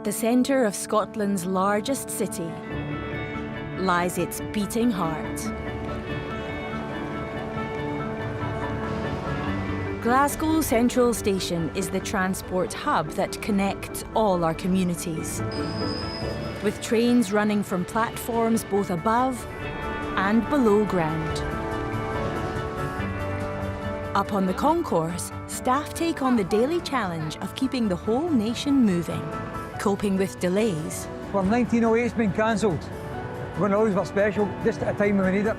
At the centre of Scotland's largest city lies its beating heart. Glasgow Central Station is the transport hub that connects all our communities, with trains running from platforms both above and below ground. Up on the concourse, staff take on the daily challenge of keeping the whole nation moving, coping with delays. From 1908's been cancelled. When always were special, just at a time when we need it.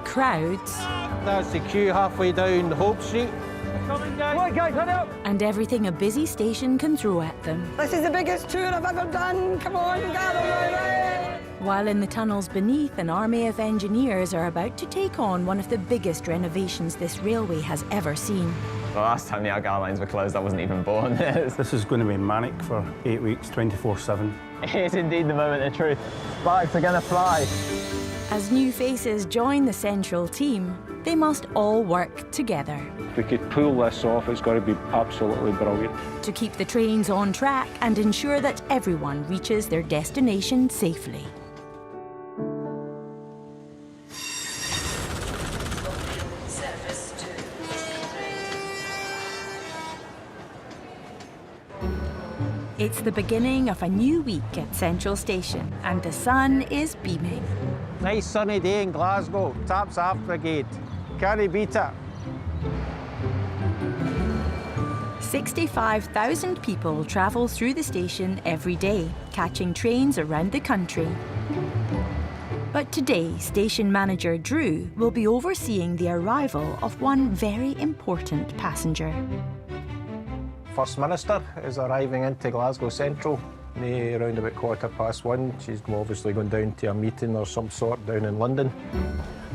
Crowds. That's the queue halfway down Hope Street. Come on, guys, hurry up! And everything a busy station can throw at them. This is the biggest tour I've ever done. Come on, gather round. While in the tunnels beneath, an army of engineers are about to take on one of the biggest renovations this railway has ever seen. The last time the Argyll Lines were closed, I wasn't even born. This is going to be manic for 8 weeks, 24/7. It's indeed the moment of truth. Sparks are going to fly. As new faces join the central team, they must all work together. If we could pull this off, it's got to be absolutely brilliant. To keep the trains on track and ensure that everyone reaches their destination safely. It's the beginning of a new week at Central Station, and the sun is beaming. Nice sunny day in Glasgow. Taps Aft Brigade. Can't beat it. 65,000 people travel through the station every day, catching trains around the country. But today, station manager Drew will be overseeing the arrival of one very important passenger. First Minister is arriving into Glasgow Central around about 1:15. She's obviously going down to a meeting or some sort down in London.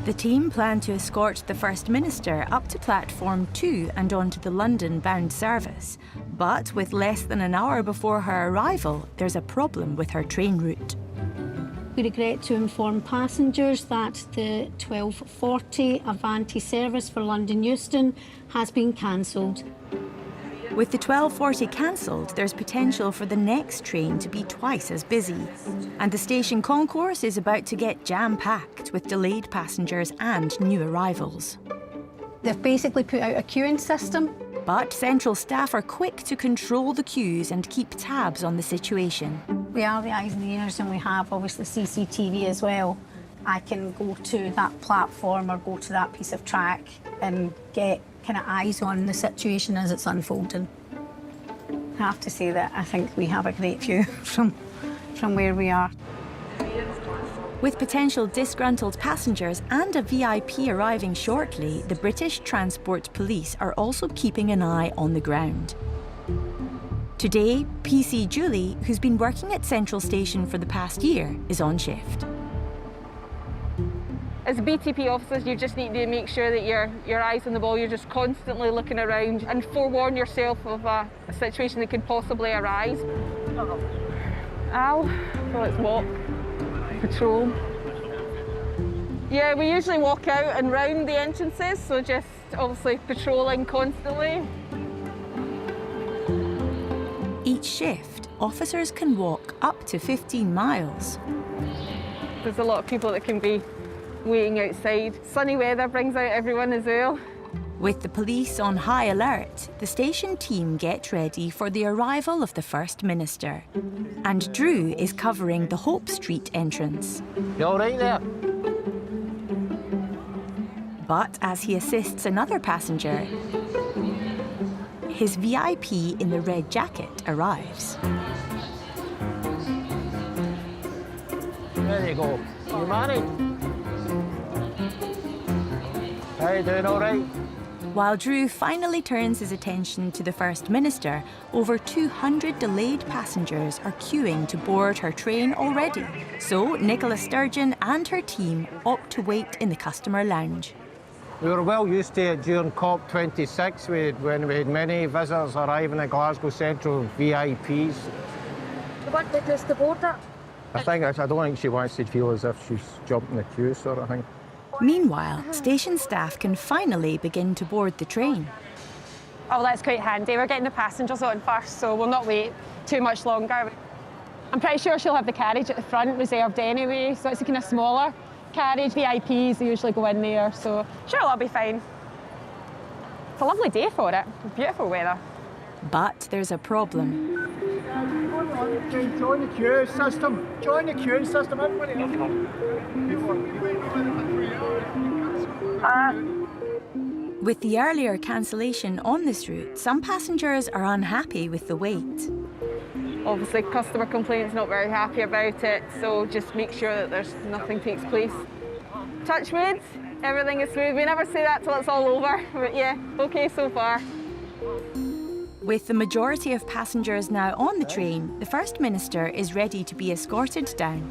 The team plan to escort the First Minister up to Platform 2 and onto the London-bound service. But with less than an hour before her arrival, there's a problem with her train route. We regret to inform passengers that the 12:40 Avanti service for London Euston has been cancelled. With the 12:40 cancelled, there's potential for the next train to be twice as busy. And the station concourse is about to get jam-packed with delayed passengers and new arrivals. They've basically put out a queuing system. But Central staff are quick to control the queues and keep tabs on the situation. We are the eyes and the ears, and we have obviously CCTV as well. I can go to that platform or go to that piece of track and get kind of eyes on the situation as it's unfolding. I have to say that I think we have a great view from where we are. With potential disgruntled passengers and a VIP arriving shortly, the British Transport Police are also keeping an eye on the ground. Today, PC Julie, who's been working at Central Station for the past year, is on shift. As BTP officers, you just need to make sure that your eyes on the ball, you're just constantly looking around and forewarn yourself of a situation that could possibly arise. Ow, so let's walk, patrol. Yeah, we usually walk out and round the entrances, so just obviously patrolling constantly. Each shift, officers can walk up to 15 miles. There's a lot of people that can be waiting outside. Sunny weather brings out everyone as well. With the police on high alert, the station team get ready for the arrival of the First Minister. And Drew is covering the Hope Street entrance. You all right there? But as he assists another passenger, his VIP in the red jacket arrives. There you go. You married? How you doing, all right? While Drew finally turns his attention to the First Minister, over 200 delayed passengers are queuing to board her train already. So Nicola Sturgeon and her team opt to wait in the customer lounge. We were well used to it during COP26 when we had many visitors arriving at Glasgow Central, VIPs. You want us to board it? I don't think she wants to feel as if she's jumping the queue, sort of thing. Meanwhile, station staff can finally begin to board the train. Oh, that's quite handy. We're getting the passengers on first, so we'll not wait too much longer. I'm pretty sure she'll have the carriage at the front reserved anyway, so it's a kind of smaller carriage. VIPs, they usually go in there, so sure it'll all be fine. It's a lovely day for it, beautiful weather. But there's a problem. Join the queue system. Join the queue system, everybody. With the earlier cancellation on this route, some passengers are unhappy with the wait. Obviously, customer complaints not very happy about it, so just make sure that there's nothing takes place. Touch wood, everything is smooth. We never say that till it's all over, but yeah, okay so far. With the majority of passengers now on the train, the First Minister is ready to be escorted down.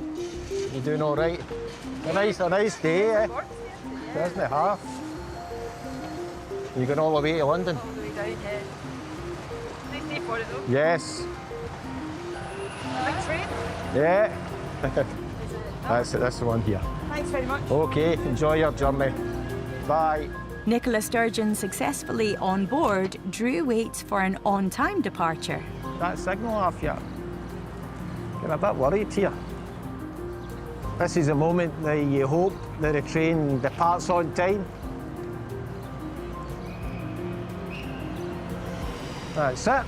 You doing all right? A nice day, eh? Isn't it, half? You going all the way to London? All the way down, yeah. Nice day for it though. Yes. Big train? Yeah. That's the one here. Thanks very much. Okay, enjoy your journey. Bye. Nicola Sturgeon successfully on board, Drew waits for an on-time departure. That signal off yet? Getting a bit worried here. This is a moment that you hope that the train departs on time. That's it.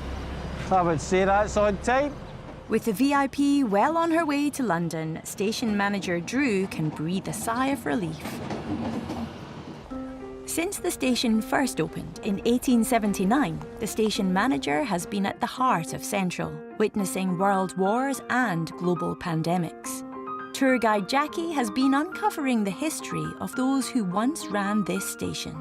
I would say that's on time. With the VIP well on her way to London, station manager Drew can breathe a sigh of relief. Since the station first opened in 1879, the station manager has been at the heart of Central, witnessing world wars and global pandemics. Tour guide Jackie has been uncovering the history of those who once ran this station.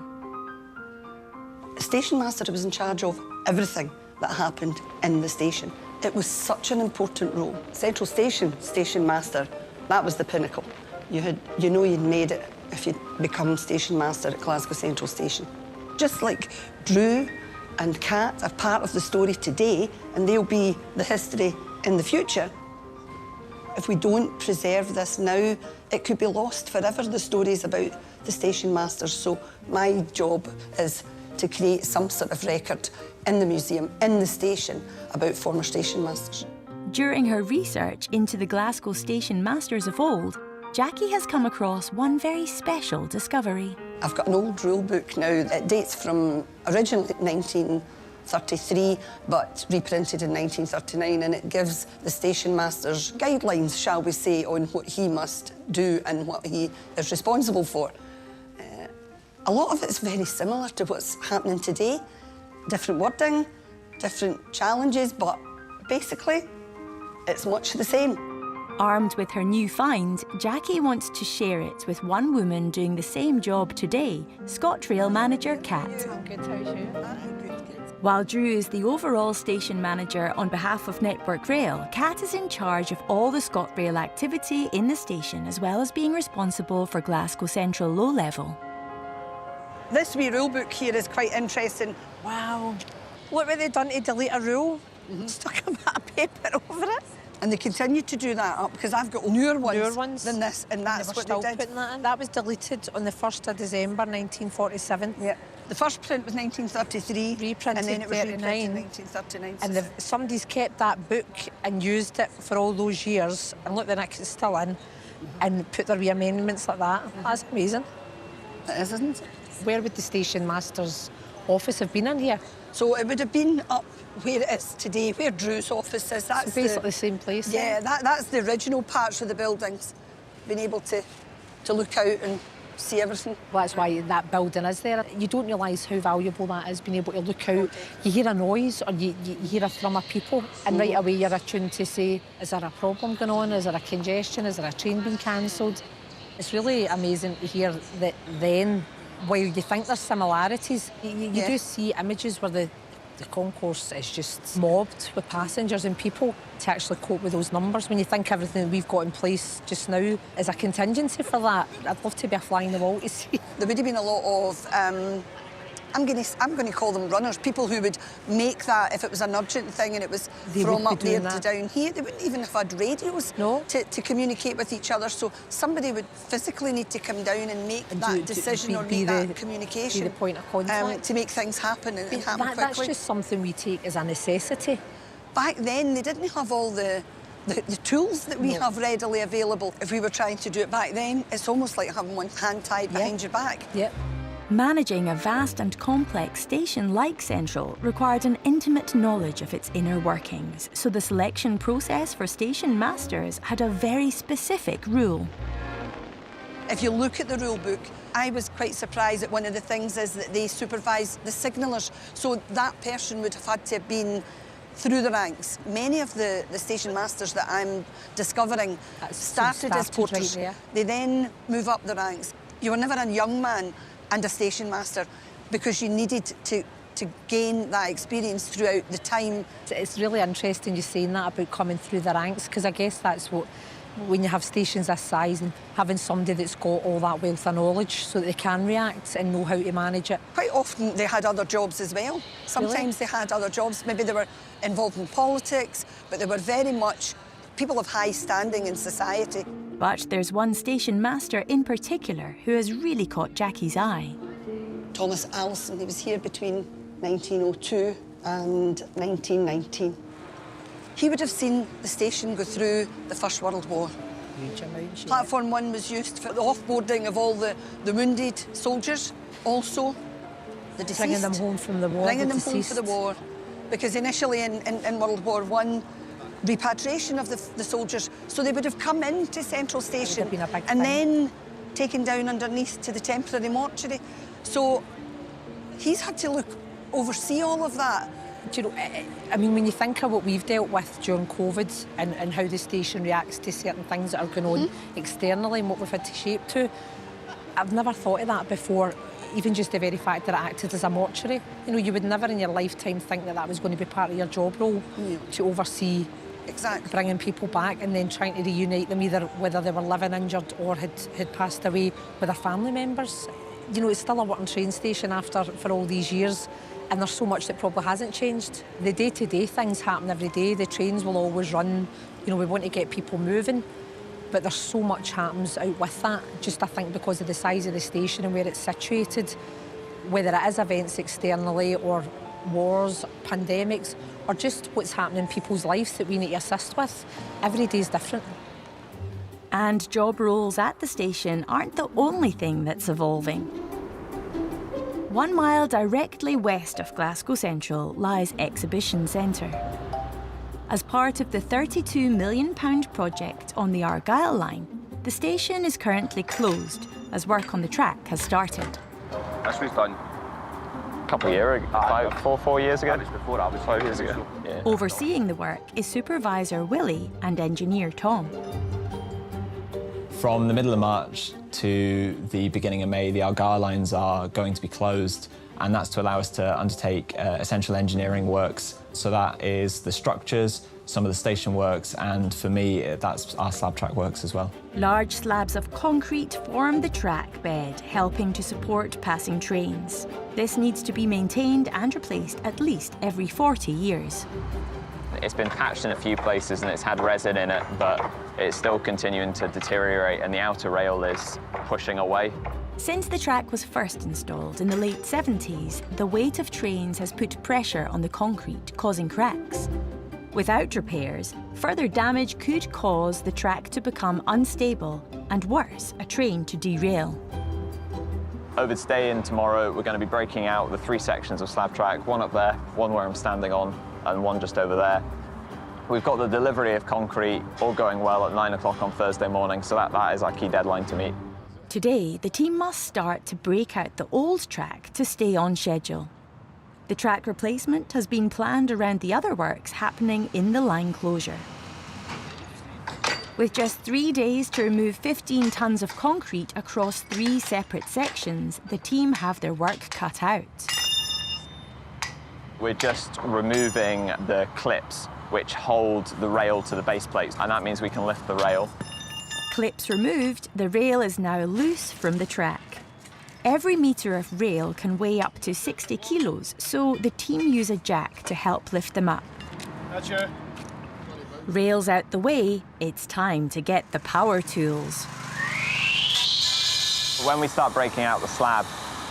The station master was in charge of everything that happened in the station. It was such an important role. Central Station, station master, that was the pinnacle. You know you'd made it if you'd become station master at Glasgow Central Station. Just like Drew and Kat are part of the story today, and they'll be the history in the future. If we don't preserve this now, it could be lost forever, the stories about the station masters. So my job is to create some sort of record in the museum, in the station, about former station masters. During her research into the Glasgow station masters of old, Jackie has come across one very special discovery. I've got an old rule book now. It dates from originally 1933, but reprinted in 1939, and it gives the station master's guidelines, shall we say, on what he must do and what he is responsible for. A lot of it's very similar to what's happening today. Different wording, different challenges, but basically, it's much the same. Armed with her new find, Jackie wants to share it with one woman doing the same job today, ScotRail manager Kat. I'm good, how's you? While Drew is the overall station manager on behalf of Network Rail, Kat is in charge of all the ScotRail activity in the station, as well as being responsible for Glasgow Central Low Level. This wee rule book here is quite interesting. Wow. Look what they've done to delete a rule. Stuck a bit of paper over it. And they continue to do that up because I've got newer ones than this, and that's what still they did. putting that in. That was deleted on the 1st of December 1947. Yeah. The first print was 1933, Reprinted and then it was 39. reprinted in 1939. And somebody's kept that book and used it for all those years, and look, the next is still in, and put their wee amendments like that. That's amazing. It is, isn't it? Where would the station master's office have been in here? So it would have been up where it is today, where Drew's office is. That's Basically the same place. Yeah, that's the original parts of the buildings. Being able to look out and see everything. Well, that's why that building is there. You don't realise how valuable that is, being able to look out. You hear a noise or you hear a thrum of people, and right away you're attuned to say, is there a problem going on? Is there a congestion? Is there a train being cancelled? It's really amazing to hear that then, while you think there's similarities, you do see images where the concourse is just mobbed with passengers and people to actually cope with those numbers. When you think everything that we've got in place just now is a contingency for that, I'd love to be a fly in the wall to see. There would have been a lot of, I'm going to call them runners, people who would make that if it was an urgent thing and it was from up there to down here. They wouldn't even have had radios to communicate with each other. So somebody would physically need to come down and make that decision or make that communication. Be the point of contact. To make things happen and happen quickly. That's just something we take as a necessity. Back then, they didn't have all the the tools that we have readily available. If we were trying to do it back then, it's almost like having one hand tied behind your back. Yep. Managing a vast and complex station like Central required an intimate knowledge of its inner workings, so the selection process for station masters had a very specific rule. If you look at the rule book, I was quite surprised that one of the things is that they supervise the signallers, so that person would have had to have been through the ranks. Many of the station masters that I'm discovering started as porters. Right there. They then move up the ranks. You were never a young man and a station master because you needed to gain that experience throughout the time. It's really interesting you saying that about coming through the ranks, because I guess that's what, when you have stations this size and having somebody that's got all that wealth of knowledge so that they can react and know how to manage it. Quite often they had other jobs as well. Sometimes they had other jobs. Maybe they were involved in politics, but they were very much people of high standing in society. But there's one station master in particular who has really caught Jackie's eye. Thomas Allison, he was here between 1902 and 1919. He would have seen the station go through the First World War. Huge amounts. Platform 1 was used for the offboarding of all the wounded soldiers, also the deceased. Bringing them home from the war. Bringing them home for the war. Because initially in World War I, repatriation of the soldiers, so they would have come into Central Station and then taken down underneath to the temporary mortuary. So he's had to oversee all of that. Do you know, I mean, when you think of what we've dealt with during COVID and how the station reacts to certain things that are going on externally and what we've had to shape to, I've never thought of that before, even just the very fact that it acted as a mortuary. You know, you would never in your lifetime think that that was going to be part of your job role, to oversee bringing people back and then trying to reunite them, either whether they were living injured or had passed away with their family members. You know, it's still a working train station for all these years. And there's so much that probably hasn't changed. The day-to-day things happen every day. The trains will always run. You know, we want to get people moving, but there's so much happens out with that. Just, I think, because of the size of the station and where it's situated, whether it is events externally or wars, pandemics, or just what's happening in people's lives that we need to assist with, every day is different. And job roles at the station aren't the only thing that's evolving. 1 mile directly west of Glasgow Central lies Exhibition Centre. As part of the £32 million project on the Argyll Line, the station is currently closed as work on the track has started. This was done a couple of years ago, 4 years ago. That was before I was 5 years ago. Yeah. Overseeing the work is Supervisor Willie and Engineer Tom. From the middle of March to the beginning of May, the Argyll lines are going to be closed, and that's to allow us to undertake essential engineering works. So that is the structures, some of the station works, and for me, that's our slab track works as well. Large slabs of concrete form the track bed, helping to support passing trains. This needs to be maintained and replaced at least every 40 years. It's been patched in a few places and it's had resin in it, but it's still continuing to deteriorate and the outer rail is pushing away. Since the track was first installed in the late 70s, the weight of trains has put pressure on the concrete, causing cracks. Without repairs, further damage could cause the track to become unstable and, worse, a train to derail. Over today and tomorrow, we're going to be breaking out the 3 sections of slab track, one up there, one where I'm standing on, and one just over there. We've got the delivery of concrete all going well at 9 o'clock on Thursday morning, so that is our key deadline to meet. Today, the team must start to break out the old track to stay on schedule. The track replacement has been planned around the other works happening in the line closure. With just 3 days to remove 15 tonnes of concrete across 3 separate sections, the team have their work cut out. We're just removing the clips which hold the rail to the base plates, and that means we can lift the rail. Clips removed, the rail is now loose from the track. Every metre of rail can weigh up to 60 kilos, so the team use a jack to help lift them up. That's you. Rails out the way, it's time to get the power tools. When we start breaking out the slab,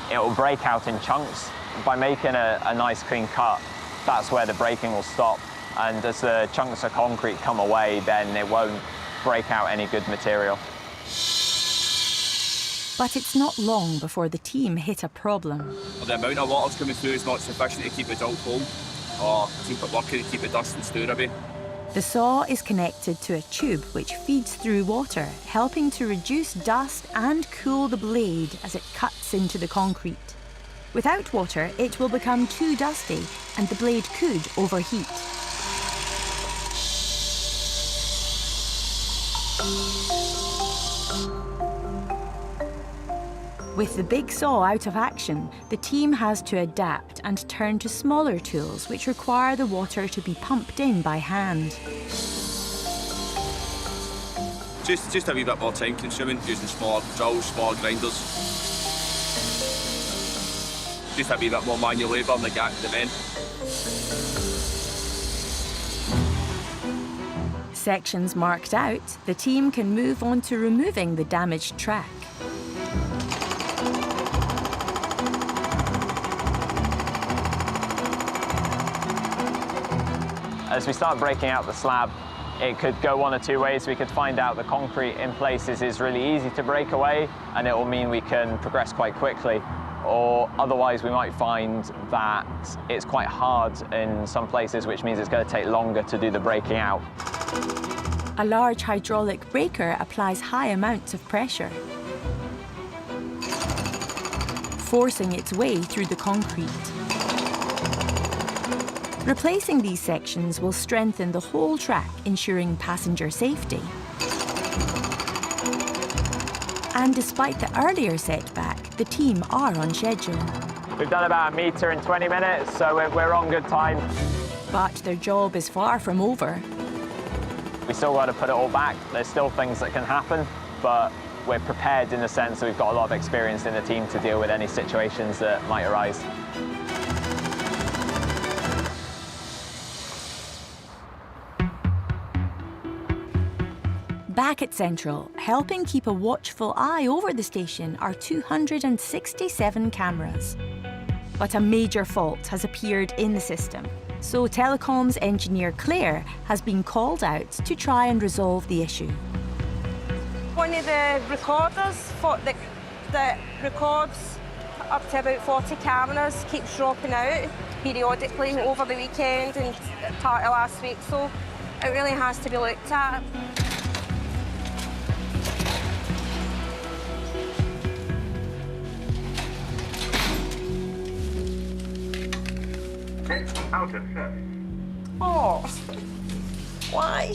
it will break out in chunks. By making a nice clean cut, that's where the breaking will stop. and as the chunks of concrete come away, then it won't break out any good material. But it's not long before the team hit a problem. The amount of water's coming through is not sufficient to keep the dull cold or keep it working, to keep the dust and stour away. The saw is connected to a tube which feeds through water, helping to reduce dust and cool the blade as it cuts into the concrete. Without water, it will become too dusty and the blade could overheat. With the big saw out of action, the team has to adapt and turn to smaller tools which require the water to be pumped in by hand. Just a wee bit more time consuming, using smaller drills, smaller grinders. Just a wee bit more manual labour on the men. Sections marked out, the team can move on to removing the damaged track. As we start breaking out the slab, it could go one of two ways. We could find out the concrete in places is really easy to break away, and it will mean we can progress quite quickly. Or otherwise, we might find that it's quite hard in some places, which means it's going to take longer to do the breaking out. A large hydraulic breaker applies high amounts of pressure, forcing its way through the concrete. Replacing these sections will strengthen the whole track, ensuring passenger safety. And despite the earlier setback, the team are on schedule. We've done about 1 metre in 20 minutes, so we're on good time. But their job is far from over. We still got to put it all back. There's still things that can happen, but we're prepared in the sense that we've got a lot of experience in the team to deal with any situations that might arise. Back at Central, helping keep a watchful eye over the station are 267 cameras. But a major fault has appeared in the system, so telecoms engineer Claire has been called out to try and resolve the issue. One of the recorders that records up to about 40 cameras keeps dropping out periodically over the weekend and part of last week, so it really has to be looked at. Out of set. Oh, why?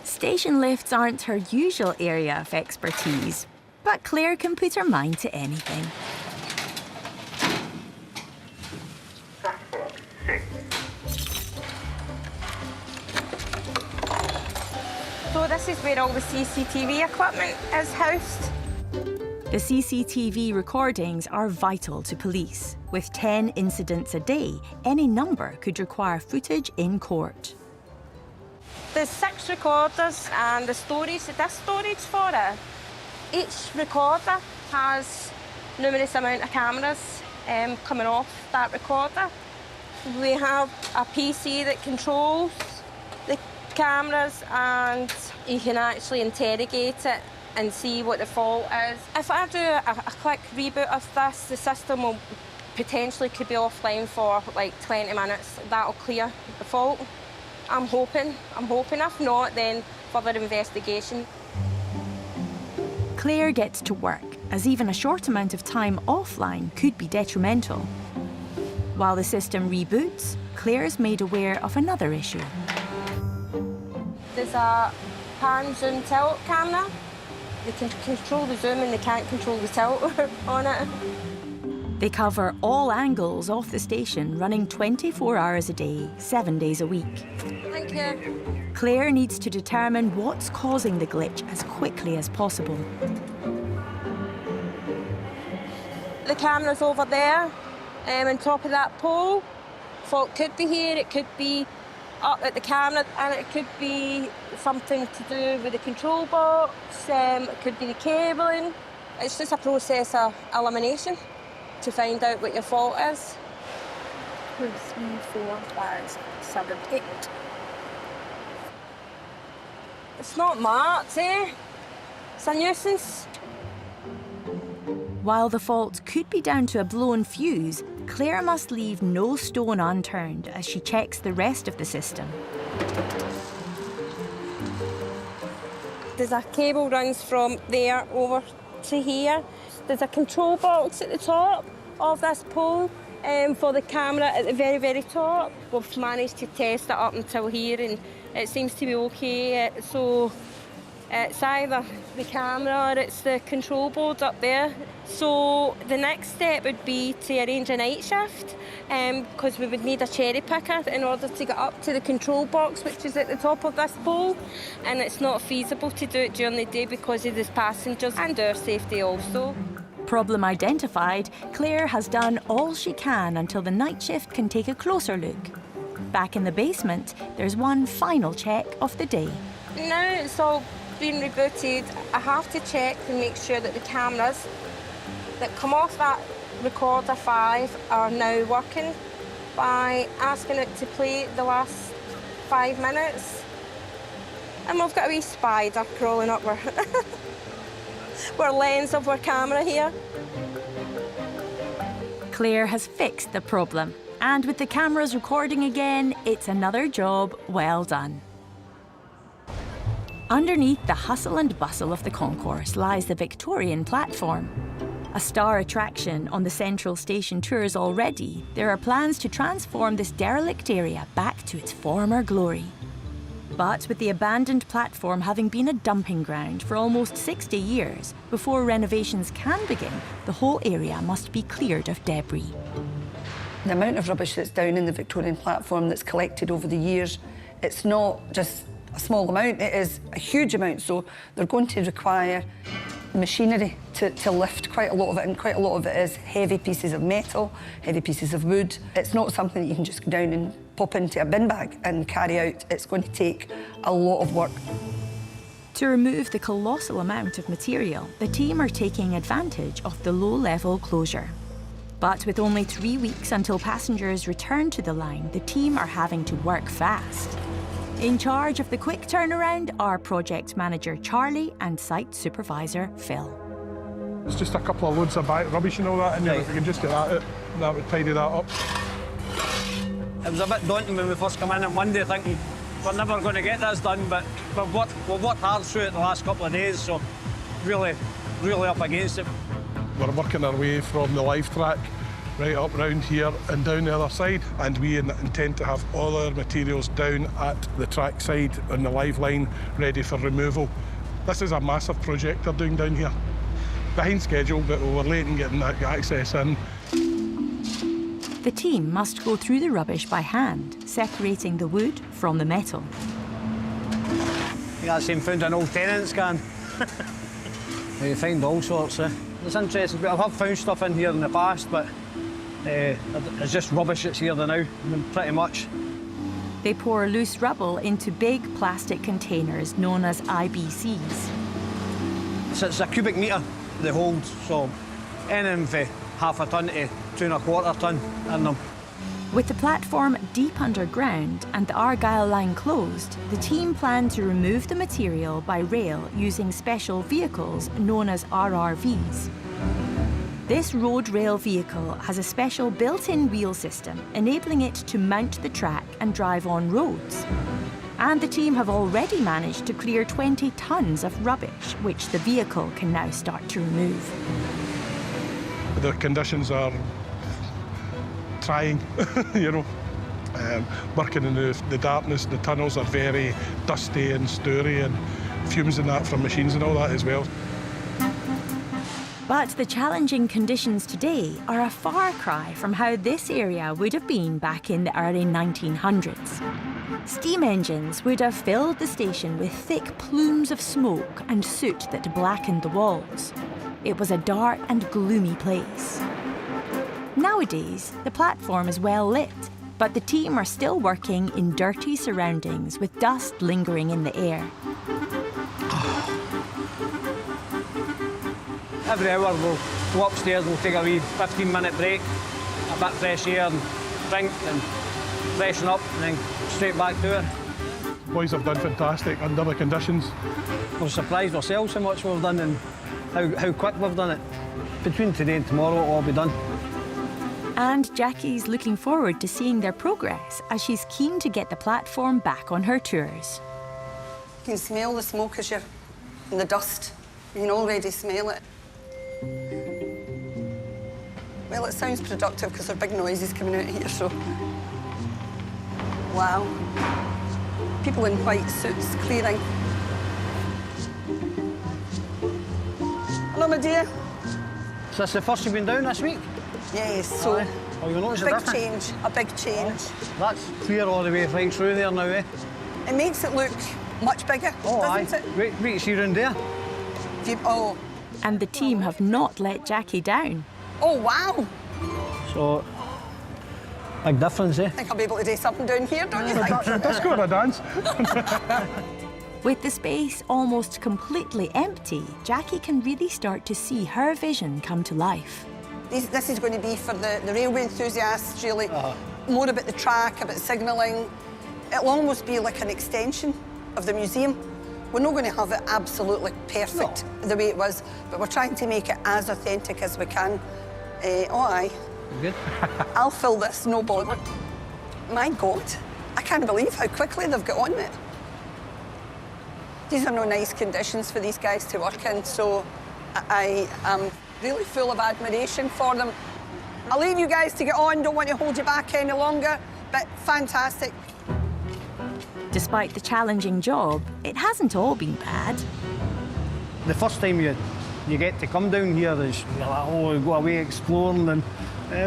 Station lifts aren't her usual area of expertise, but Claire can put her mind to anything. So this is where all the CCTV equipment is housed. The CCTV recordings are vital to police. With 10 incidents a day, any number could require footage in court. There's 6 recorders and the storage for it. Each recorder has numerous amount of cameras coming off that recorder. We have a PC that controls the cameras and you can actually interrogate it and see what the fault is. If I do a quick reboot of this, the system will potentially could be offline for like 20 minutes. That'll clear the fault. I'm hoping. If not, then further investigation. Claire gets to work, as even a short amount of time offline could be detrimental. While the system reboots, Claire's made aware of another issue. There's a pan, zoom, tilt camera. They can control the zoom and they can't control the tilt on it. They cover all angles off the station, running 24 hours a day, 7 days a week. Thank you. Claire needs to determine what's causing the glitch as quickly as possible. The camera's over there, on top of that pole. Fault could be here, it could be up at the camera, and it could be something to do with the control box, it could be the cabling. It's just a process of elimination to find out what your fault is. 2, 3, 4, 5, 7, 8. It's not marked, eh? It's a nuisance. While the fault could be down to a blown fuse, Claire must leave no stone unturned as she checks the rest of the system. There's a cable runs from there over to here. There's a control box at the top of this pole for the camera at the very, very top. We've managed to test it up until here and it seems to be okay. So it's either the camera or it's the control board up there. So the next step would be to arrange a night shift because we would need a cherry picker in order to get up to the control box, which is at the top of this pole. And it's not feasible to do it during the day because of the passengers and our safety also. Problem identified, Claire has done all she can until the night shift can take a closer look. Back in the basement, there's one final check of the day. Now it's all been rebooted, I have to check to make sure that the cameras that come off that recorder 5 are now working by asking it to play the last 5 minutes. And we've got a wee spider crawling up our lens of our camera here. Claire has fixed the problem, and with the cameras recording again, it's another job well done. Underneath the hustle and bustle of the concourse lies the Victorian Platform. A star attraction on the Central Station tours already, there are plans to transform this derelict area back to its former glory. But with the abandoned platform having been a dumping ground for almost 60 years, before renovations can begin, the whole area must be cleared of debris. The amount of rubbish that's down in the Victorian Platform that's collected over the years, it's not just a small amount, it is a huge amount, so they're going to require machinery to lift quite a lot of it, and quite a lot of it is heavy pieces of metal, heavy pieces of wood. It's not something that you can just go down and pop into a bin bag and carry out. It's going to take a lot of work. To remove the colossal amount of material, the team are taking advantage of the low-level closure. But with only 3 weeks until passengers return to the line, the team are having to work fast. In charge of the quick turnaround are project manager Charlie and site supervisor Phil. It's just a couple of loads of rubbish and all that in there. If we can just get that out, that would tidy that up. It was a bit daunting when we first came in on Monday, thinking we're never going to get this done, but we've worked hard through it the last couple of days, so really up against it. We're working our way from the live track right up round here and down the other side, and we intend to have all our materials down at the track side on the live line ready for removal. This is a massive project they're doing down here. Behind schedule, but we were late in getting that access in. The team must go through the rubbish by hand, separating the wood from the metal. You got the same found an old tenant scan. You find all sorts. It's interesting, but I have found stuff in here in the past, but it's just rubbish that's here now, pretty much. They pour loose rubble into big plastic containers known as IBCs. So it's a cubic metre they hold, so anything from half a tonne to 2 1/4 tonne in them. With the platform deep underground and the Argyll Line closed, the team plan to remove the material by rail using special vehicles known as RRVs. This road rail vehicle has a special built-in wheel system, enabling it to mount the track and drive on roads. And the team have already managed to clear 20 tonnes of rubbish, which the vehicle can now start to remove. The conditions are trying, you know. Working in the darkness, the tunnels are very dusty and stirry, and fumes and that from machines and all that as well. But the challenging conditions today are a far cry from how this area would have been back in the early 1900s. Steam engines would have filled the station with thick plumes of smoke and soot that blackened the walls. It was a dark and gloomy place. Nowadays, the platform is well lit, but the team are still working in dirty surroundings with dust lingering in the air. Every hour we'll go upstairs, we'll take a wee 15-minute break, a bit of fresh air, and drink and freshen up and then straight back to it. Boys have done fantastic under the conditions. We're surprised ourselves how much we've done and how quick we've done it. Between today and tomorrow, it'll all be done. And Jackie's looking forward to seeing their progress as she's keen to get the platform back on her tours. You can smell the smoke as you're in the dust. You can already smell it. Well, it sounds productive because there are big noises coming out here, so... Wow. People in white suits clearing. Hello, my dear. Is this the first you've been down this week? Yes, so... Oh, you notice a big change, a big change. That's clear all the way right through there now, eh? It makes it look much bigger, doesn't it? Wait to see round there. Oh. And the team have not let Jackie down. Oh, wow. So, big difference, eh? I think I'll be able to do something down here, don't you think? Let's go on a dance. With the space almost completely empty, Jackie can really start to see her vision come to life. This is going to be for the railway enthusiasts, really. More about the track, about signalling. It'll almost be like an extension of the museum. We're not going to have it absolutely perfect the way it was, but we're trying to make it as authentic as we can. Oh, aye. Good. I'll fill this, no bother. My God, I can't believe how quickly they've got on it. These are no nice conditions for these guys to work in, so I am really full of admiration for them. I'll leave you guys to get on, don't want to hold you back any longer, but fantastic. Despite the challenging job, it hasn't all been bad. The first time you get to come down here, you're like, oh, you go away exploring, and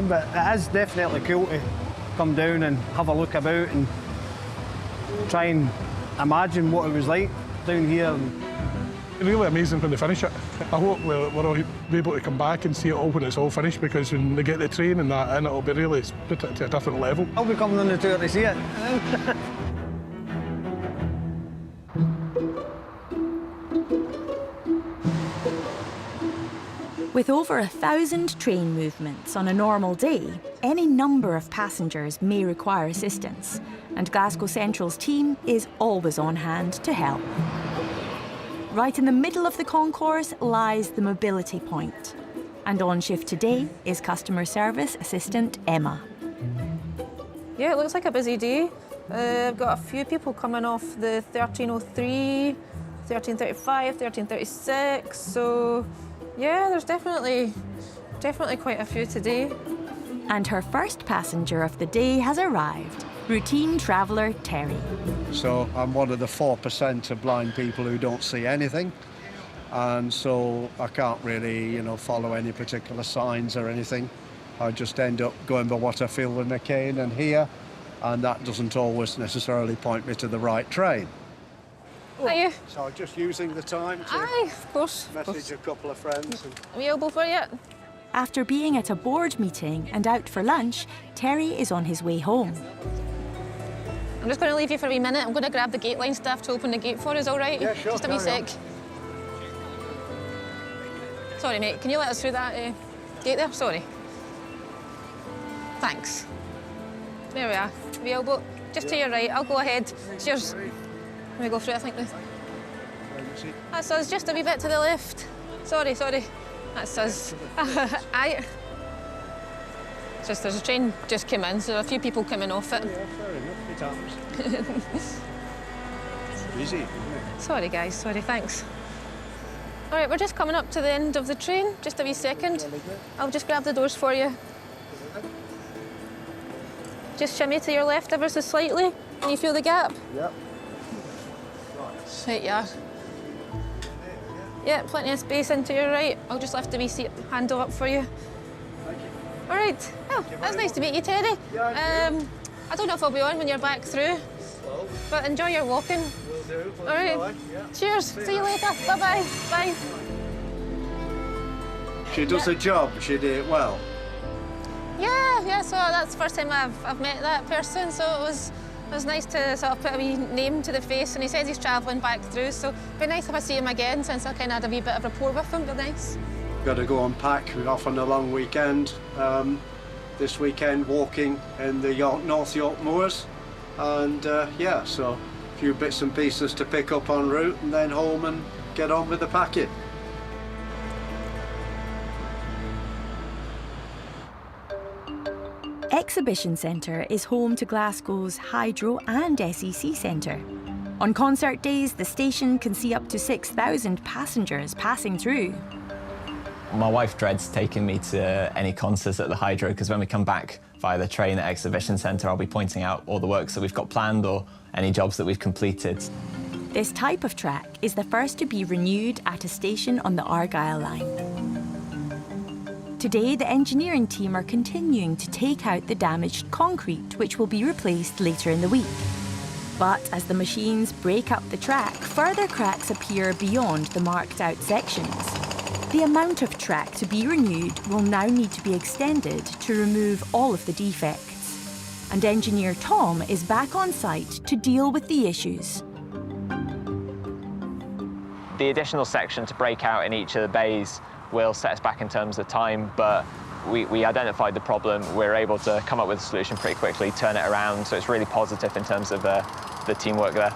but it is definitely cool to come down and have a look about and try and imagine what it was like down here. Really amazing when they finish it. I hope we're all be able to come back and see it all when it's all finished, because when they get the train and that in, it'll be really put it to a different level. I'll be coming on the tour to see it. With over 1,000 train movements on a normal day, any number of passengers may require assistance, and Glasgow Central's team is always on hand to help. Right in the middle of the concourse lies the mobility point, and on shift today is customer service assistant Emma. Yeah, it looks like a busy day. I've got a few people coming off the 1303, 1335, 1336, so yeah, there's definitely quite a few today. And her first passenger of the day has arrived, routine traveller Terry. So I'm one of the 4% of blind people who don't see anything, and so I can't really, follow any particular signs or anything. I just end up going by what I feel with my cane and hear, and that doesn't always necessarily point me to the right train. Are you? So I'm just using the time to of course. message a couple of friends. Available for you? After being at a board meeting and out for lunch, Terry is on his way home. I'm just going to leave you for a wee minute. I'm going to grab the gate line staff to open the gate for us, all right? Yeah, sure. Just a wee sec. Sorry, mate. Can you let us through that gate there? Sorry. Thanks. There we are. Available. Just to your right. I'll go ahead. Cheers. Let me go through it, I think. That's us. Just a wee bit to the left. Sorry. That's us. Aye. Just there's a train just came in, so there are a few people coming off it. Yeah, fair enough. It happens. Easy, isn't it? Sorry, guys. Sorry, thanks. All right, we're just coming up to the end of the train. Just a wee second. I'll just grab the doors for you. Just shimmy to your left ever so slightly. Can you feel the gap? Yep. Right, yeah. Yeah, plenty of space into your right. I'll just lift the wee seat handle up for you. All right. Well, that's nice to meet you, Terry. I don't know if I'll be on when you're back through, but enjoy your walking. Will do. All right. Cheers. See you later. Bye-bye. Bye. She does her job. She did it well. Yeah. So that's the first time I've met that person. So it was nice to sort of put a wee name to the face. And he says he's travelling back through. So it'd be nice if I see him again, since I kind of had a wee bit of rapport with him. It'd be nice. Got to go and pack. We're off on a long weekend. this weekend walking in the North York Moors, and yeah, so a few bits and pieces to pick up en route and then home and get on with the packing. Exhibition Centre is home to Glasgow's Hydro and SEC Centre. On concert days, the station can see up to 6,000 passengers passing through. My wife dreads taking me to any concerts at the Hydro, because when we come back via the train at Exhibition Centre, I'll be pointing out all the works that we've got planned or any jobs that we've completed. This type of track is the first to be renewed at a station on the Argyll Line. Today, the engineering team are continuing to take out the damaged concrete, which will be replaced later in the week. But as the machines break up the track, further cracks appear beyond the marked out sections. The amount of track to be renewed will now need to be extended to remove all of the defects. And engineer Tom is back on site to deal with the issues. The additional section to break out in each of the bays will set us back in terms of time, but we identified the problem. We're able to come up with a solution pretty quickly, turn it around, so it's really positive in terms of the teamwork there.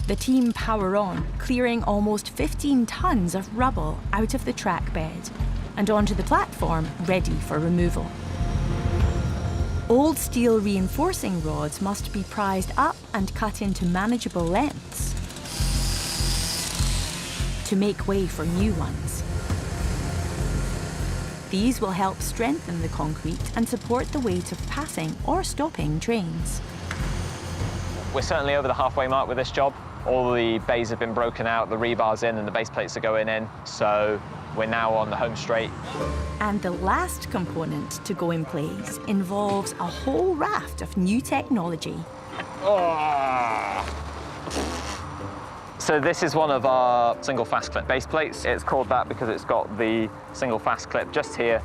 The team power on, clearing almost 15 tonnes of rubble out of the track bed and onto the platform, ready for removal. Old steel reinforcing rods must be prized up and cut into manageable lengths to make way for new ones. These will help strengthen the concrete and support the weight of passing or stopping trains. We're certainly over the halfway mark with this job. All the bays have been broken out, the rebar's in and the base plates are going in, so we're now on the home straight. And the last component to go in place involves a whole raft of new technology. So this is one of our single fast clip base plates. It's called that because it's got the single fast clip just here,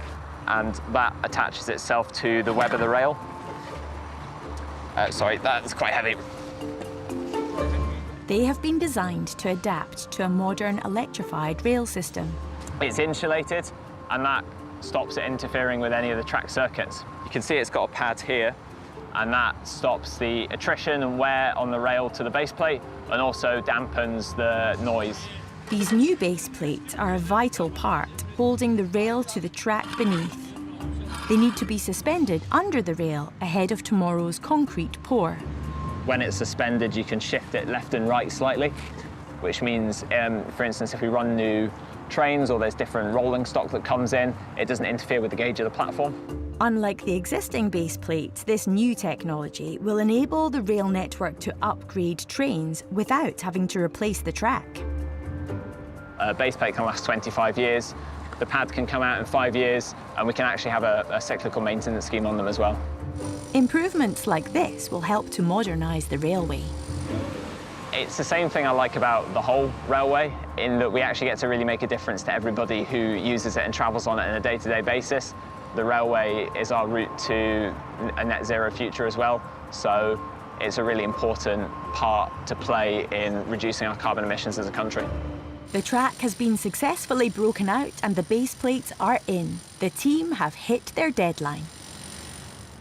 and that attaches itself to the web of the rail. Sorry, that's quite heavy. They have been designed to adapt to a modern electrified rail system. It's insulated, and that stops it interfering with any of the track circuits. You can see it's got a pad here, and that stops the attrition and wear on the rail to the base plate, and also dampens the noise. These new base plates are a vital part, holding the rail to the track beneath. They need to be suspended under the rail ahead of tomorrow's concrete pour. When it's suspended, you can shift it left and right slightly, which means, for instance, if we run new trains or there's different rolling stock that comes in, it doesn't interfere with the gauge of the platform. Unlike the existing base plates, this new technology will enable the rail network to upgrade trains without having to replace the track. A base plate can last 25 years. The pad can come out in 5 years, and we can actually have a cyclical maintenance scheme on them as well. Improvements like this will help to modernise the railway. It's the same thing I like about the whole railway, in that we actually get to really make a difference to everybody who uses it and travels on it on a day-to-day basis. The railway is our route to a net zero future as well, so it's a really important part to play in reducing our carbon emissions as a country. The track has been successfully broken out and the base plates are in. The team have hit their deadline.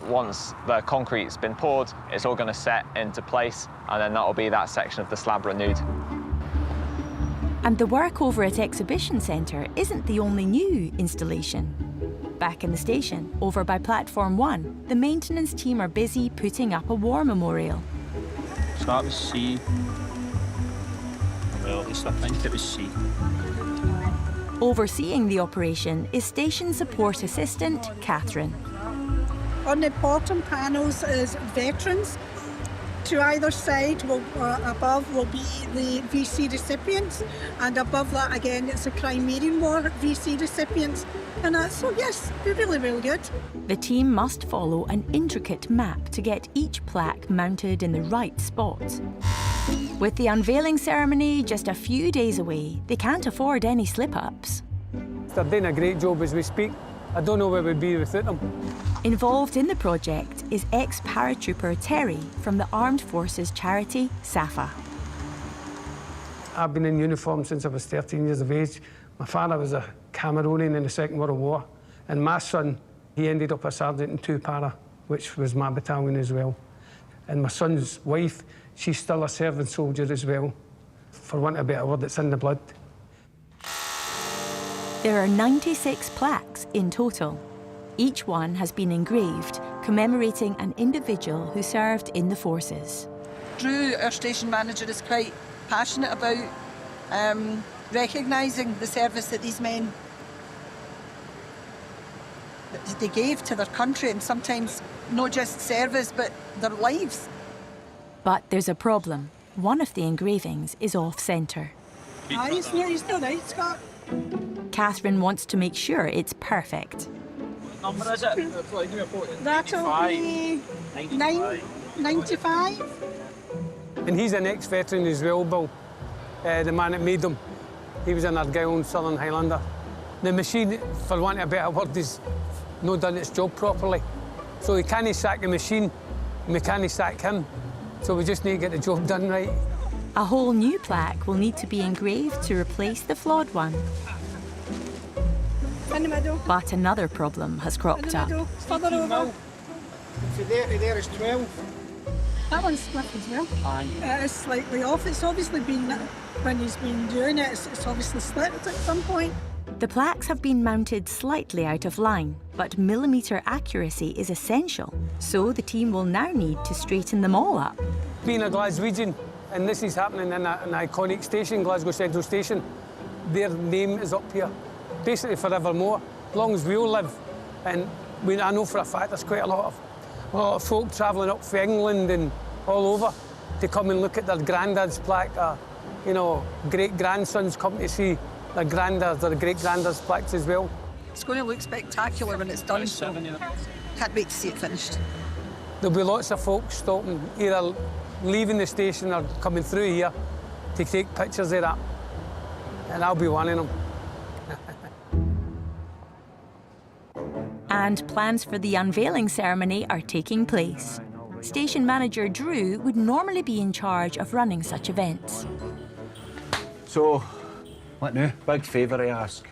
Once the concrete's been poured, it's all going to set into place, and then that'll be that section of the slab renewed. And the work over at Exhibition Centre isn't the only new installation. Back in the station, over by Platform 1, the maintenance team are busy putting up a war memorial. So that was C. Well, at least I think it was C. Overseeing the operation is Station Support Assistant Catherine. On the bottom panels is veterans. To either side, above will be the VC recipients, and above that again it's the Crimean War VC recipients. And so yes, they're really, really good. The team must follow an intricate map to get each plaque mounted in the right spot. With the unveiling ceremony just a few days away, they can't afford any slip-ups. They're doing a great job as we speak. I don't know where we'd be without them. Involved in the project is ex-paratrooper Terry from the Armed Forces charity SAFA. I've been in uniform since I was 13 years of age. My father was a Cameroonian in the Second World War, and my son He ended up a sergeant in 2 para, which was my battalion as well. And my son's wife, she's still a serving soldier as well. For want of a better word, it's in the blood. There are 96 plaques in total. Each one has been engraved, commemorating an individual who served in the forces. Drew, our station manager, is quite passionate about recognising the service that these men they gave to their country, and sometimes not just service but their lives. But there's a problem. One of the engravings is off-centre. He's not right, Scott. Catherine wants to make sure it's perfect. That'll be 995. And he's an ex-veteran as well, Bill. The man that made them. He was an Argyll Southern Highlander. The machine, for want of a better word, is not done its job properly. So he can't sack the machine, and we can't sack him. So we just need to get the job done right. A whole new plaque will need to be engraved to replace the flawed one. In the middle. But another problem has cropped up. Further over. From there to there is 12. That one's split as well. Aye. It is slightly off. It's obviously been, when he's been doing it, it's obviously split at some point. The plaques have been mounted slightly out of line, but millimetre accuracy is essential, so the team will now need to straighten them all up. Being a Glaswegian, and this is happening in an iconic station, Glasgow Central Station, their name is up here, basically forevermore, as long as we all live. And I know for a fact there's quite a lot of folk travelling up from England and all over to come and look at their granddad's plaque. Great-grandsons come to see their granddads, their great-granddads' plaques as well. It's going to look spectacular when it's done, so can't wait to see it finished. There'll be lots of folk stopping, either leaving the station or coming through here to take pictures of that. And I'll be one of them. And plans for the unveiling ceremony are taking place. Station manager Drew would normally be in charge of running such events. So, what now? Big favour I ask.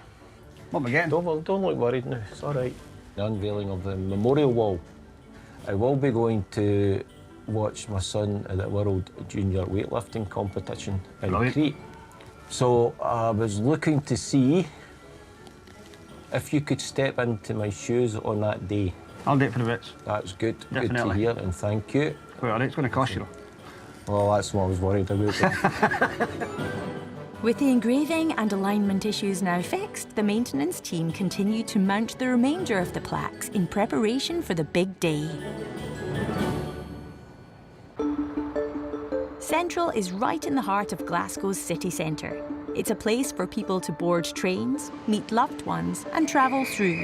What am I getting? Don't look worried now, it's all right. The unveiling of the memorial wall. I will be going to watch my son at the World Junior Weightlifting competition in Crete. So I was looking to see if you could step into my shoes on that day. I'll do it for the bits. That's good. Definitely. Good to hear, and thank you. Well, it's going to cost you. Well, that's what I was worried about. With the engraving and alignment issues now fixed, the maintenance team continue to mount the remainder of the plaques in preparation for the big day. Central is right in the heart of Glasgow's city centre. It's a place for people to board trains, meet loved ones and travel through.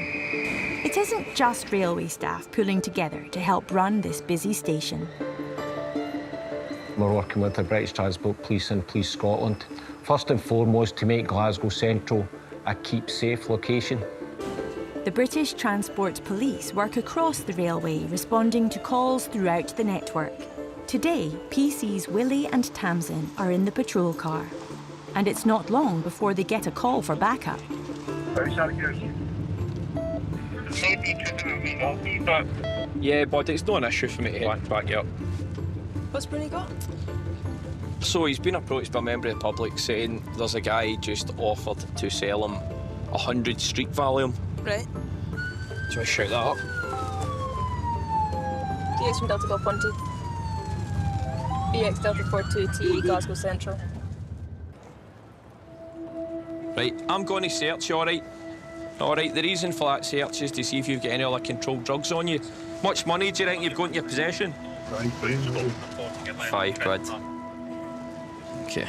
It isn't just railway staff pulling together to help run this busy station. We're working with the British Transport Police and Police Scotland. First and foremost, to make Glasgow Central a keep-safe location. The British Transport Police work across the railway, responding to calls throughout the network. Today, PCs Willie and Tamsin are in the patrol car. And it's not long before they get a call for backup. Yeah, but it's not an issue for me to back you up. What's Bruni got? So he's been approached by a member of the public saying there's a guy just offered to sell him 100 street volume. Right. Do you want to shout that up? DX from Delta Golf 12. BX Delta 42 TE Glasgow Central. Right, I'm going to search you, all right? All right, the reason for that search is to see if you've got any other controlled drugs on you. Much money do you think you've got in your possession? £5. OK.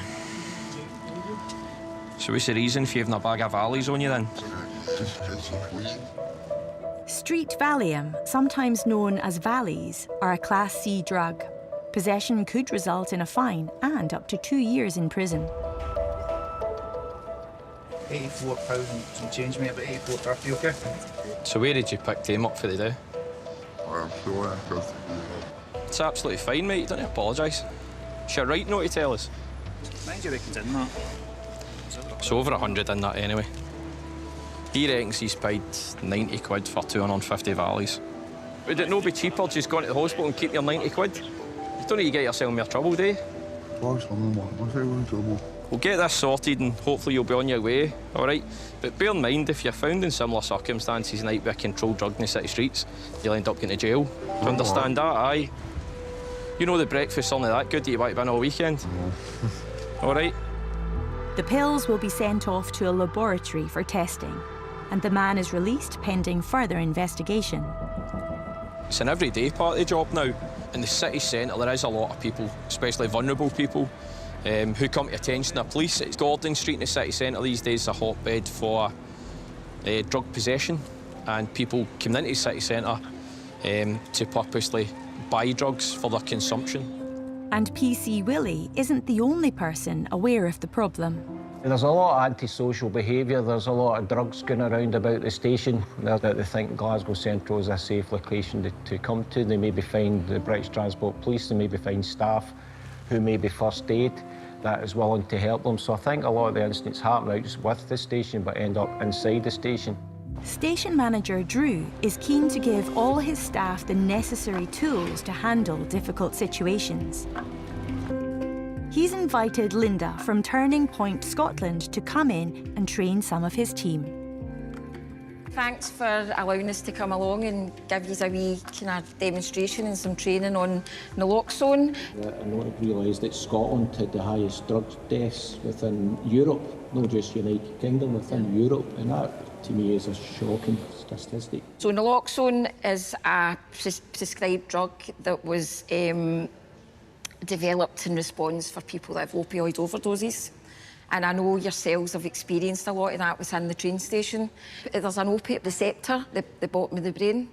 So what's the reason for having a bag of Valleys on you then? Street Valium, sometimes known as Valleys, are a Class C drug. Possession could result in a fine and up to 2 years in prison. £84 some change, mate, about £84.50, OK? So where did you pick them up for the day? It's absolutely fine, mate. You don't need to apologise. It's your right not to tell us. Mind you reckons in that? It's over 100 in that anyway. He reckons he's paid 90 quid for 250 valleys. Would it not be cheaper just going to the hospital and keep your 90 quid? You don't need to get yourself in more trouble, do you? We'll get this sorted and hopefully you'll be on your way, all right? But bear in mind, if you're found in similar circumstances and with a controlled drug in the city streets, you'll end up going to jail. Do you understand that? Aye. You know the breakfast's only that good that you want to be in all weekend. All right? The pills will be sent off to a laboratory for testing, and the man is released pending further investigation. It's an everyday part of the job now. In the city centre, there is a lot of people, especially vulnerable people, who come to attention of police. It's Gordon Street in the city centre these days is a hotbed for drug possession, and people come into the city centre to purposely buy drugs for their consumption. And PC Willie isn't the only person aware of the problem. There's a lot of antisocial behaviour, there's a lot of drugs going around about the station that they think Glasgow Central is a safe location to come to. They maybe find the British Transport Police, they maybe find staff who may be first aid that is willing to help them. So I think a lot of the incidents happen not just with the station but end up inside the station. Station manager Drew is keen to give all his staff the necessary tools to handle difficult situations. He's invited Linda from Turning Point Scotland to come in and train some of his team. Thanks for allowing us to come along and give you a wee kind of demonstration and some training on naloxone. I not realised that Scotland had the highest drug deaths within Europe, not just United Kingdom, within Europe, and that to me is a shocking statistic. So naloxone is a prescribed drug that was developed in response for people that have opioid overdoses. And I know yourselves have experienced a lot of that within the train station. There's an opiate receptor at the bottom of the brain,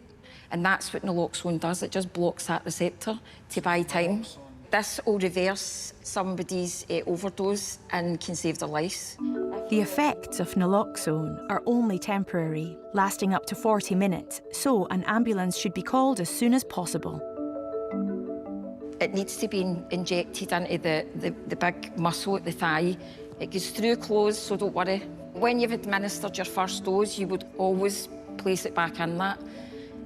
and that's what naloxone does. It just blocks that receptor to buy time. This will reverse somebody's overdose and can save their lives. The effects of naloxone are only temporary, lasting up to 40 minutes, so an ambulance should be called as soon as possible. It needs to be injected into the big muscle at the thigh. It goes through clothes, so don't worry. When you've administered your first dose, you would always place it back in that.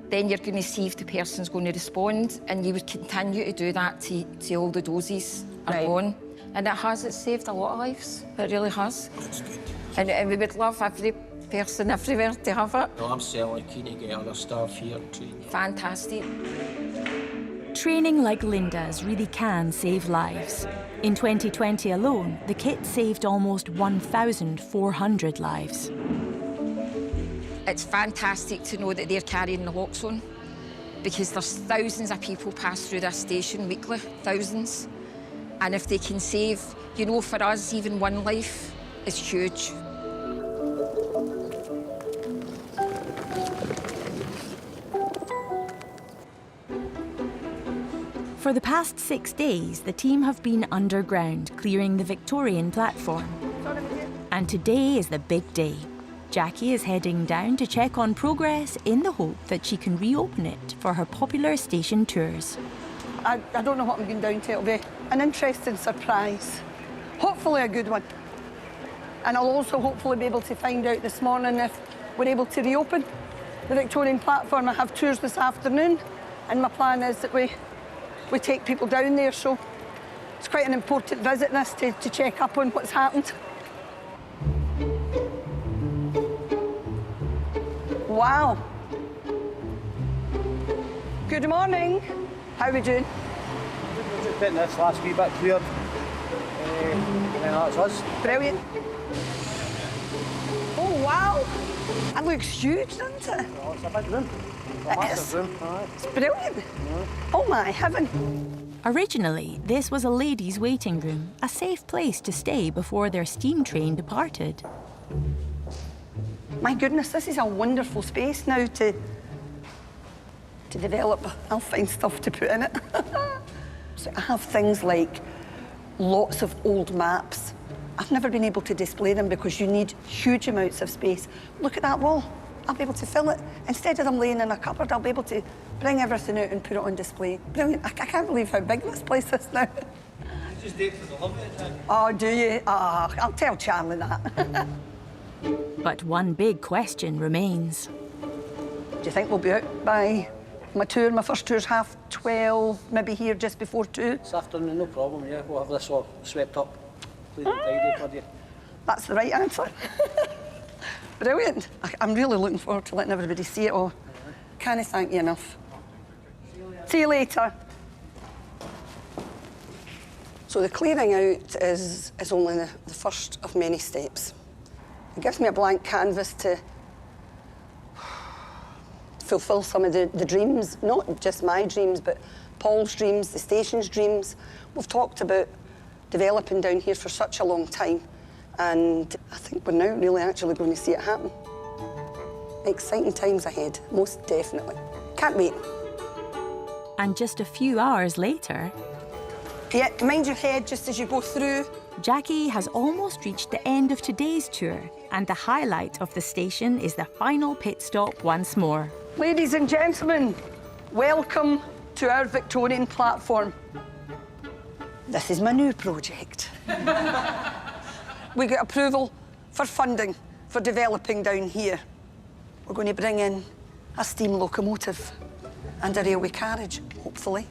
Then you're going to see if the person's going to respond, and you would continue to do that till all the doses are gone. And it's saved a lot of lives. It really has. That's good. And we would love every person everywhere to have it. No, I'm certainly keen to get other staff here trained. Fantastic. Training like Linda's really can save lives. In 2020 alone, the kit saved almost 1,400 lives. It's fantastic to know that they're carrying naloxone, because there's thousands of people pass through this station weekly, thousands. And if they can save, you know, for us, even one life is huge. For the past 6 days, the team have been underground, clearing the Victorian Platform. And today is the big day. Jackie is heading down to check on progress in the hope that she can reopen it for her popular station tours. I don't know what I'm going down to. It'll be an interesting surprise. Hopefully a good one. And I'll also hopefully be able to find out this morning if we're able to reopen the Victorian Platform. I have tours this afternoon, and my plan is that we take people down there, so it's quite an important visit, this, to check up on what's happened. Wow. Good morning. How are we doing? We're just getting this last wee bit cleared. And then that's us. Brilliant. Oh, wow. That looks huge, doesn't it? Oh, it's a big room. It's a massive room. Aye. It's brilliant. Oh, my heaven. Originally, this was a ladies' waiting room, a safe place to stay before their steam train departed. My goodness, this is a wonderful space now to develop. I'll find stuff to put in it. So I have things like lots of old maps. I've never been able to display them because you need huge amounts of space. Look at that wall. I'll be able to fill it. Instead of them laying in a cupboard, I'll be able to bring everything out and put it on display. Brilliant. I can't believe how big this place is now. You just do it for the love of it, Oh, do you? Oh, I'll tell Charlie that. But one big question remains. Do you think we'll be out by my first tour's 12:30, maybe here just before 2? This afternoon, no problem, yeah. We'll have this all swept up, clean and tidy for you. That's the right answer. Brilliant. I'm really looking forward to letting everybody see it all. Can't thank you enough. See you later. So the clearing out is only the first of many steps. It gives me a blank canvas to fulfil some of the dreams, not just my dreams, but Paul's dreams, the station's dreams. We've talked about developing down here for such a long time, and I think we're now really actually going to see it happen. Exciting times ahead, most definitely. Can't wait. And just a few hours later... Yeah, mind your head just as you go through. Jackie has almost reached the end of today's tour, and the highlight of the station is the final pit stop once more. Ladies and gentlemen, welcome to our Victorian Platform. This is my new project. We got approval for funding for developing down here. We're going to bring in a steam locomotive and a railway carriage, hopefully.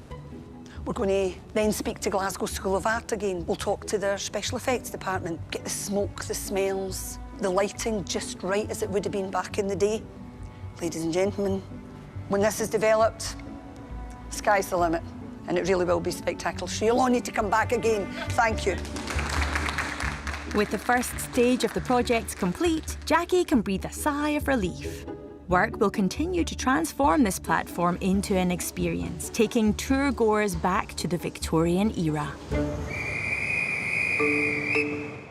We're going to then speak to Glasgow School of Art again. We'll talk to their special effects department, get the smoke, the smells, the lighting just right as it would have been back in the day. Ladies and gentlemen, when this is developed, sky's the limit, and it really will be spectacular. So you'll all need to come back again. Thank you. With the first stage of the project complete, Jackie can breathe a sigh of relief. Work will continue to transform this platform into an experience, taking tour-goers back to the Victorian era.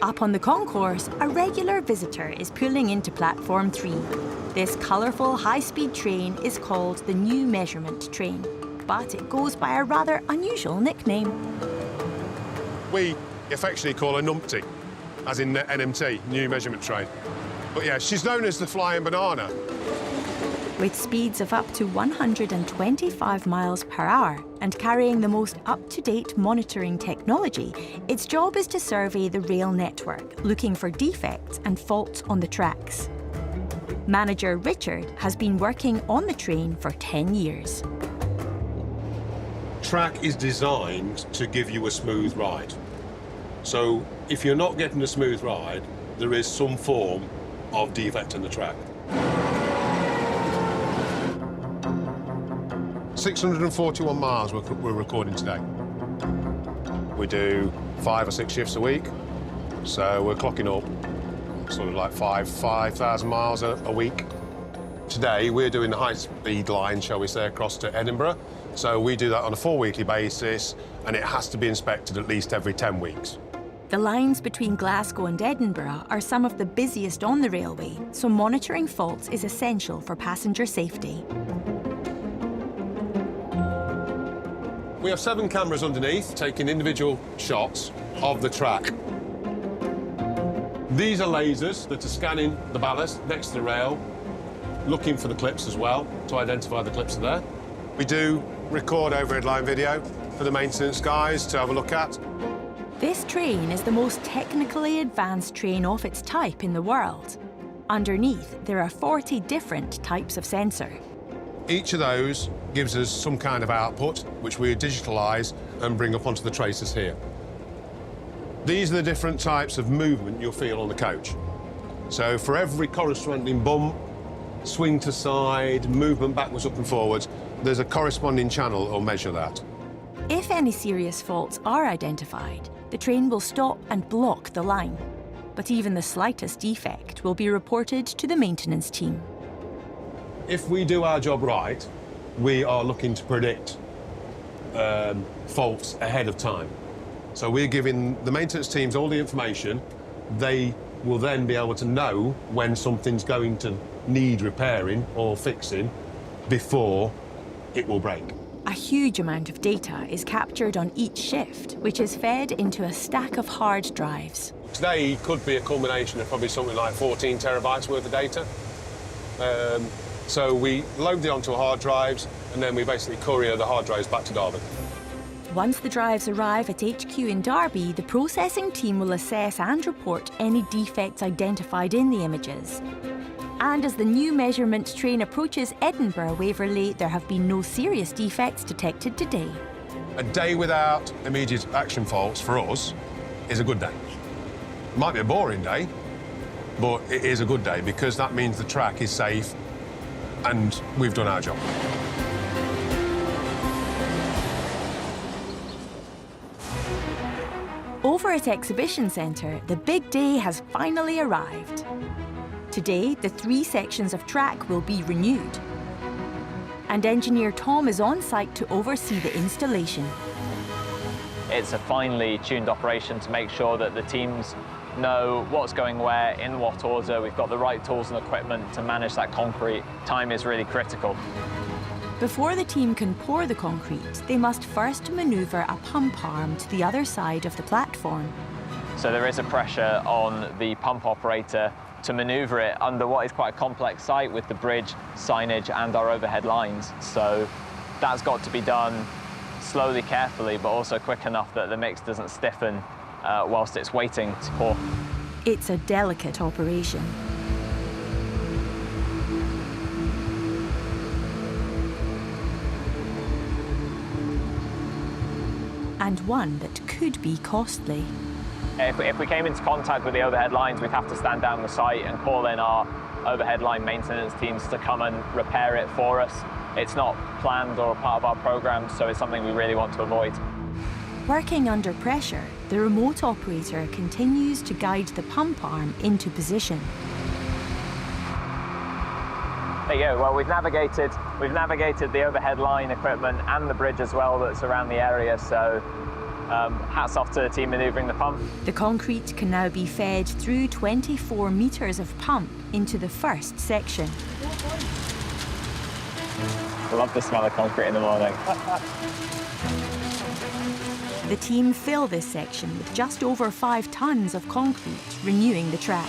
Up on the concourse, a regular visitor is pulling into Platform 3. This colourful high-speed train is called the New Measurement Train, but it goes by a rather unusual nickname. We affectionately call her Numpty, as in NMT, New Measurement Train. But yeah, she's known as the Flying Banana. With speeds of up to 125 miles per hour and carrying the most up-to-date monitoring technology, its job is to survey the rail network, looking for defects and faults on the tracks. Manager Richard has been working on the train for 10 years. Track is designed to give you a smooth ride. So if you're not getting a smooth ride, there is some form of defect in the track. 641 miles we're recording today. We do 5 or 6 shifts a week, so we're clocking up sort of like 5,000 miles a week. Today we're doing the high-speed line, shall we say, across to Edinburgh. So we do that on a 4-weekly basis, and it has to be inspected at least every 10 weeks. The lines between Glasgow and Edinburgh are some of the busiest on the railway, so monitoring faults is essential for passenger safety. We have 7 cameras underneath, taking individual shots of the track. These are lasers that are scanning the ballast next to the rail, looking for the clips as well, to identify the clips are there. We do record overhead line video for the maintenance guys to have a look at. This train is the most technically advanced train of its type in the world. Underneath, there are 40 different types of sensor. Each of those gives us some kind of output, which we digitalise and bring up onto the tracers here. These are the different types of movement you'll feel on the coach. So for every corresponding bump, swing to side, movement backwards, up and forwards, there's a corresponding channel that will measure that. If any serious faults are identified, the train will stop and block the line. But even the slightest defect will be reported to the maintenance team. If we do our job right, we are looking to predict faults ahead of time. So we're giving the maintenance teams all the information. They will then be able to know when something's going to need repairing or fixing before it will break. A huge amount of data is captured on each shift, which is fed into a stack of hard drives. Today could be a culmination of probably something like 14 terabytes worth of data. So we load it onto hard drives, and then we basically courier the hard drives back to Derby. Once the drives arrive at HQ in Derby, the processing team will assess and report any defects identified in the images. And as the new measurement train approaches Edinburgh Waverley, there have been no serious defects detected today. A day without immediate action faults for us is a good day. It might be a boring day, but it is a good day because that means the track is safe and we've done our job. Over at Exhibition Centre, the big day has finally arrived. Today, the 3 sections of track will be renewed. And engineer Tom is on site to oversee the installation. It's a finely tuned operation to make sure that the teams know what's going where, in what order. We've got the right tools and equipment to manage that concrete. Time is really critical. Before the team can pour the concrete, they must first manoeuvre a pump arm to the other side of the platform. So there is a pressure on the pump operator to manoeuvre it under what is quite a complex site with the bridge, signage and our overhead lines. So that's got to be done slowly, carefully, but also quick enough that the mix doesn't stiffen whilst it's waiting to pour. It's a delicate operation. And one that could be costly. If we came into contact with the overhead lines, we'd have to stand down the site and call in our overhead line maintenance teams to come and repair it for us. It's not planned or part of our programme, so it's something we really want to avoid. Working under pressure, the remote operator continues to guide the pump arm into position. There you go. Well, we've navigated the overhead line equipment and the bridge as well that's around the area, so hats off to the team manoeuvring the pump. The concrete can now be fed through 24 metres of pump into the first section. I love the smell of concrete in the morning. The team fill this section with just over 5 tonnes of concrete, renewing the track.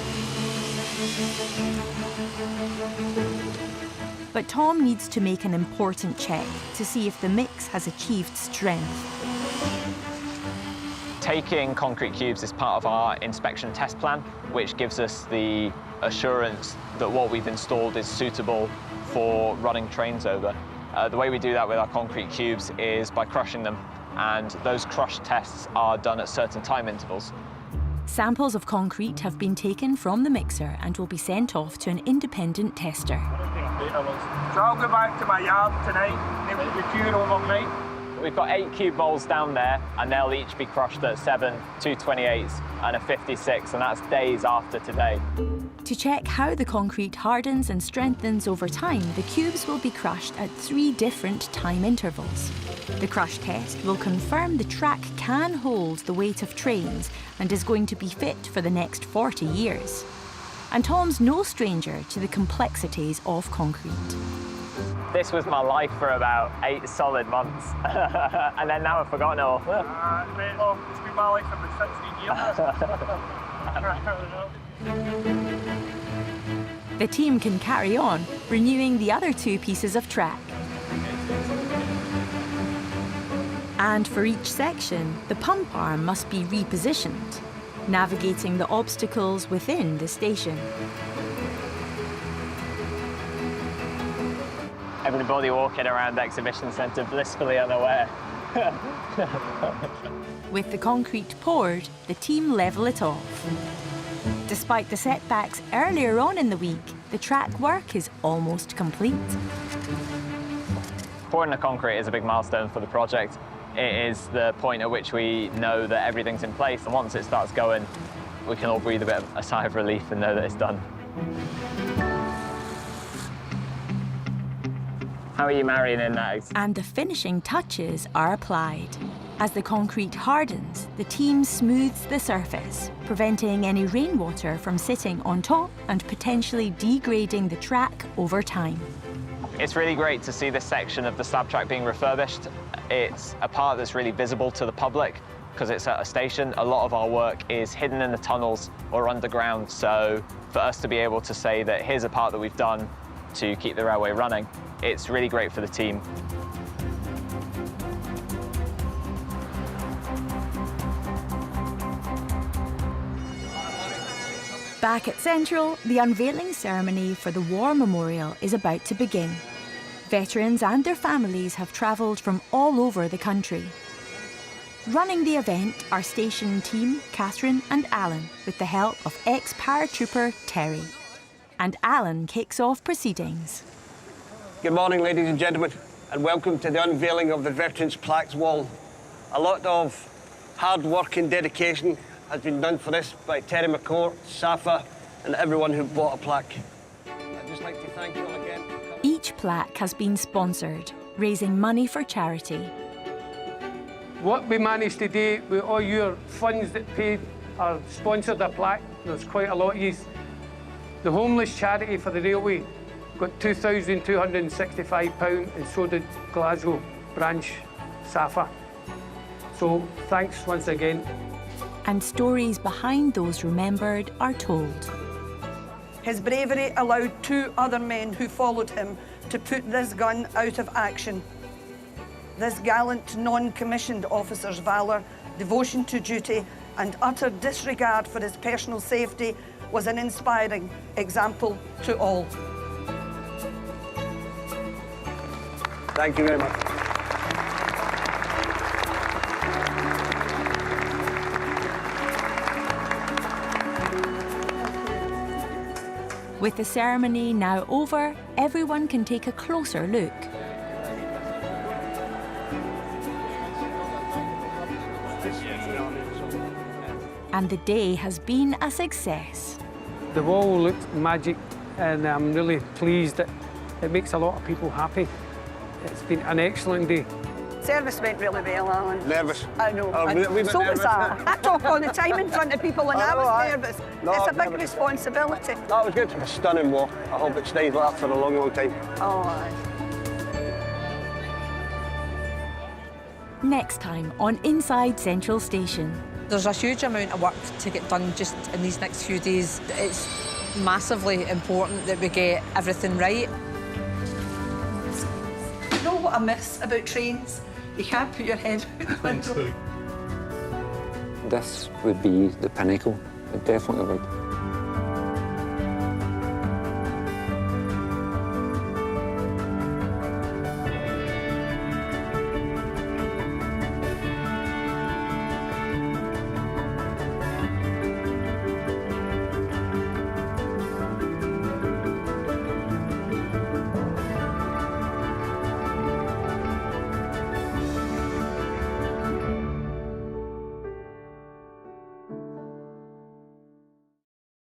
But Tom needs to make an important check to see if the mix has achieved strength. Taking concrete cubes is part of our inspection test plan, which gives us the assurance that what we've installed is suitable for running trains over. The way we do that with our concrete cubes is by crushing them, and those crush tests are done at certain time intervals. Samples of concrete have been taken from the mixer and will be sent off to an independent tester. So I'll go back to my yard tonight, they will be cured overnight. We've got 8 cube molds down there, and they'll each be crushed at 7, 228s and a 56, and that's days after today. To check how the concrete hardens and strengthens over time, the cubes will be crushed at 3 different time intervals. The crush test will confirm the track can hold the weight of trains and is going to be fit for the next 40 years. And Tom's no stranger to the complexities of concrete. This was my life for about 8 solid months, and then now I've forgotten it all. It's been my life for about 16 years. The team can carry on, renewing the other 2 pieces of track. And for each section, the pump arm must be repositioned, navigating the obstacles within the station. Everybody walking around the exhibition centre blissfully unaware. With the concrete poured, the team level it off. Despite the setbacks earlier on in the week, the track work is almost complete. Pouring the concrete is a big milestone for the project. It is the point at which we know that everything's in place, and once it starts going, we can all breathe a sigh of relief and know that it's done. How are you marrying in that? And the finishing touches are applied. As the concrete hardens, the team smooths the surface, preventing any rainwater from sitting on top and potentially degrading the track over time. It's really great to see this section of the slab track being refurbished. It's a part that's really visible to the public because it's at a station. A lot of our work is hidden in the tunnels or underground, so for us to be able to say that here's a part that we've done to keep the railway running, it's really great for the team. Back at Central, the unveiling ceremony for the War Memorial is about to begin. Veterans and their families have travelled from all over the country. Running the event are station team Catherine and Alan with the help of ex-paratrooper Terry. And Alan kicks off proceedings. Good morning, ladies and gentlemen, and welcome to the unveiling of the Veterans Plaques Wall. A lot of hard work and dedication has been done for this by Terry McCourt, Safa, and everyone who bought a plaque. I'd just like to thank you all again. Each plaque has been sponsored, raising money for charity. What we managed to do with all your funds that paid or sponsored a plaque, there's quite a lot of these. The homeless charity for the railway got £2,265 and so did Glasgow branch Safa. So thanks once again. And stories behind those remembered are told. His bravery allowed 2 other men who followed him to put this gun out of action. This gallant non-commissioned officer's valour, devotion to duty and utter disregard for his personal safety was an inspiring example to all. Thank you very much. With the ceremony now over, everyone can take a closer look. And the day has been a success. The wall looks magic and I'm really pleased that it makes a lot of people happy. It's been an excellent day. Service went really well, Alan. Nervous? I know. Oh, we So was I. I talk all the time in front of people and I was nervous. No, it's a I'm big nervous. responsibility. That was good. A stunning walk. I hope it stays like that for a long, long time. Oh, aye. Next time on Inside Central Station. There's a huge amount of work to get done just in these next few days. It's massively important that we get everything right. You know what I miss about trains? You can't put your head out the window. This would be the pinnacle. It definitely would.